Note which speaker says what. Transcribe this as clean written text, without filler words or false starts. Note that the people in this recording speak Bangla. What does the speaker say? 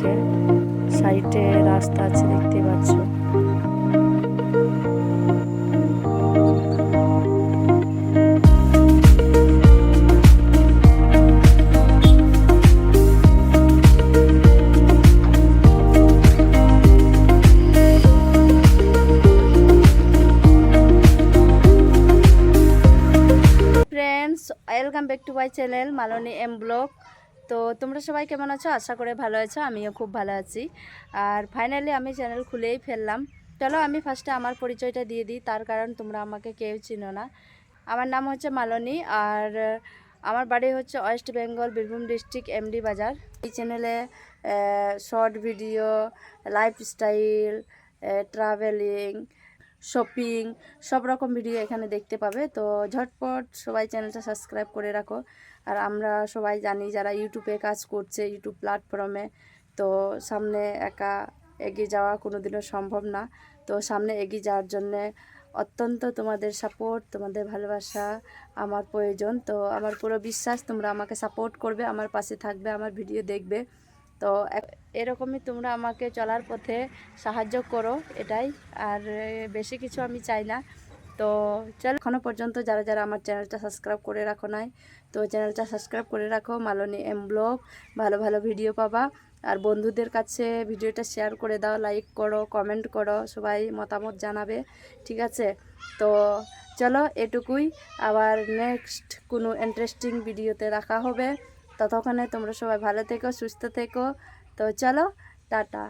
Speaker 1: থেকে। সাইডে রাস্তা আছে, দেখতে পাচ্ছ। Friends, welcome back to my channel Malni M blog. তো তোমরা সবাই কেমন আছো? আশা করে ভালো আছো, আমিও খুব ভালো আছি। আর ফাইনালি আমি চ্যানেল খুলেই ফেললাম। চলো আমি ফার্স্টে আমার পরিচয়টা দিয়ে দিই, তার কারণ তোমরা আমাকে কেউ চিনো না। আমার নাম হচ্ছে মালনী, আর আমার বাড়ি হচ্ছে West Bengal, Birbhum district, MD বাজার। এই চ্যানেলে short video, lifestyle, travelling, shopping, সব রকম ভিডিও এখানে দেখতে পাবে। তো ঝটপট সবাই চ্যানেলটা সাবস্ক্রাইব করে রাখো। আর আমরা সবাই জানি যারা ইউটিউবে কাজ করছে, ইউটিউব প্ল্যাটফর্মে, তো সামনে একা এগিয়ে যাওয়া কোনোদিনও সম্ভব না। তো সামনে এগিয়ে যাওয়ার জন্যে অত্যন্ত তোমাদের সাপোর্ট, তোমাদের ভালোবাসা আমার প্রয়োজন। তো আমার পুরো বিশ্বাস তোমরা আমাকে সাপোর্ট করবে, আমার পাশে থাকবে, আমার ভিডিও দেখবে। তো এরকমই তোমরা আমাকে চলার পথে সাহায্য করো, এটাই। আর বেশি কিছু আমি চাই না। তো চলো, এখনও পর্যন্ত যারা যারা আমার চ্যানেলটা সাবস্ক্রাইব করে রাখো নাই, তো চ্যানেলটা সাবস্ক্রাইব করে রাখো, মালনী এম ব্লগ। ভালো ভালো ভিডিও পাবা। আর বন্ধুদের কাছে ভিডিওটা শেয়ার করে দাও, লাইক করো, কমেন্ট করো, সবাই মতামত জানাবে, ঠিক আছে? তো চলো এটুকুই। আবার নেক্সট কোনো ইন্টারেস্টিং ভিডিওতে রাখা হবে। ততক্ষণে তোমরা সবাই ভালো থেকো, সুস্থ থেকো। তো চলো, টাটা।